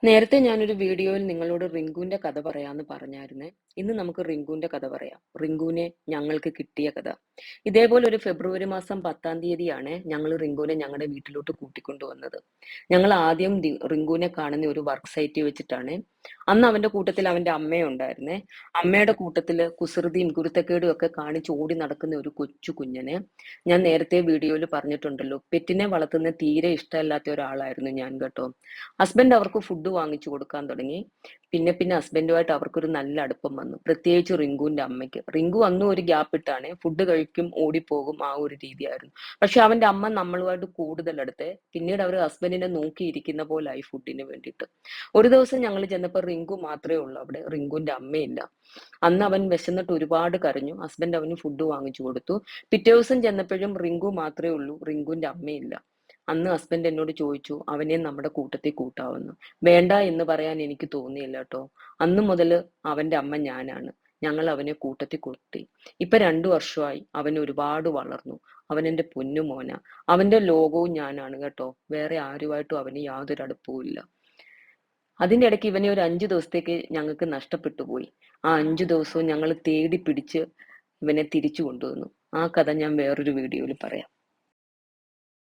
നേരത്തെ ഞാനൊരു വീഡിയോയിൽ നിങ്ങളോട് റിങ്കുവിന്റെ കഥ പറയാന്ന് പറഞ്ഞായിരുന്നേ. ഇന്ന് നമുക്ക് റിങ്കുവിന്റെ കഥ പറയാം. റിങ്കുവിനെ ഞങ്ങൾക്ക് കിട്ടിയ കഥ. ഇതേപോലെ ഒരു ഫെബ്രുവരി മാസം 10-ാം തീയതിയാണ് ഞങ്ങൾ റിങ്കുവിനെ ഞങ്ങളുടെ വീട്ടിലോട്ട് കൂട്ടിക്കൊണ്ടുവന്നത്. ഞങ്ങൾ ആദ്യം റിങ്കുവിനെ കാണുന്ന ഒരു വർക്ക് സൈറ്റിൽ വെച്ചിട്ടാണ്. അന്ന് അവന്റെ കൂട്ടത്തിൽ അവന്റെ അമ്മയുണ്ടായിരുന്നേ. അമ്മയുടെ കൂട്ടത്തില് കുസൃതിയും കുരുത്തക്കേടും ഒക്കെ കാണിച്ച് ഓടി നടക്കുന്ന ഒരു കൊച്ചു കുഞ്ഞനെ, ഞാൻ നേരത്തെ വീഡിയോയിൽ പറഞ്ഞിട്ടുണ്ടല്ലോ, പെറ്റിനെ വളർത്തുന്ന തീരെ ഇഷ്ടമല്ലാത്ത ഒരാളായിരുന്നു ഞാൻ കേട്ടോ. ഹസ്ബൻഡ് അവർക്ക് ഫുഡ് വാങ്ങിച്ചു കൊടുക്കാൻ തുടങ്ങി. പിന്നെ പിന്നെ ഹസ്ബൻഡുമായിട്ട് അവർക്കൊരു നല്ല അടുപ്പം വന്നു. പ്രത്യേകിച്ച് റിങ്കുവിന്റെ അമ്മയ്ക്ക്. റിങ്കു അന്നും ഒരു ഗ്യാപ്പ് ഇട്ടാണ് ഫുഡ് കഴിക്കും, ഓടിപ്പോകും, ആ ഒരു രീതിയായിരുന്നു. പക്ഷെ അവന്റെ അമ്മ നമ്മളുമായിട്ട് കൂടുതൽ അടുത്ത്. പിന്നീട് അവർ ഹസ്ബൻഡിനെ നോക്കിയിരിക്കുന്ന പോലായി ഫുഡിന് വേണ്ടിയിട്ട്. ഒരു ദിവസം ഞങ്ങൾ ചെന്നപ്പോൾ റിങ്കു മാത്രമേ ഉള്ളൂ അവിടെ, റിങ്കുവിന്റെ അമ്മയില്ല. അന്ന് അവൻ വിശന്നിട്ട് ഒരുപാട് കരഞ്ഞു. ഹസ്ബൻഡ് അവന് ഫുഡ് വാങ്ങിച്ചു കൊടുത്തു. പിറ്റേ ദിവസം ചെന്നപ്പോഴും റിങ്കു മാത്രമേ ഉള്ളൂ, റിങ്കുവിന്റെ അമ്മയില്ല. അന്ന് ഹസ്ബൻഡ് എന്നോട് ചോദിച്ചു അവനെ നമ്മുടെ കൂട്ടത്തിൽ കൂട്ടാവുന്നു. വേണ്ട എന്ന് പറയാൻ എനിക്ക് തോന്നിയില്ല കേട്ടോ. അന്ന് മുതൽ അവന്റെ അമ്മ ഞാനാണ്. ഞങ്ങൾ അവനെ കൂട്ടത്തിൽ കൂട്ടി. ഇപ്പൊ 2 വർഷമായി. അവൻ ഒരുപാട് വളർന്നു. അവൻ എന്റെ പൊന്നുമോന. അവന്റെ ലോകവും ഞാനാണ് കേട്ടോ. വേറെ ആരുമായിട്ടും അവന് യാതൊരു അടുപ്പവും ഇല്ല. അതിന്റെ ഇടയ്ക്ക് ഇവനെ ഒരു 5 ദിവസത്തേക്ക് ഞങ്ങൾക്ക് നഷ്ടപ്പെട്ടു പോയി. ആ 5 ദിവസവും ഞങ്ങൾ തേടി പിടിച്ച് ഇവനെ തിരിച്ചു കൊണ്ടുവന്നു. ആ കഥ ഞാൻ വേറൊരു വീഡിയോയിൽ പറയാം.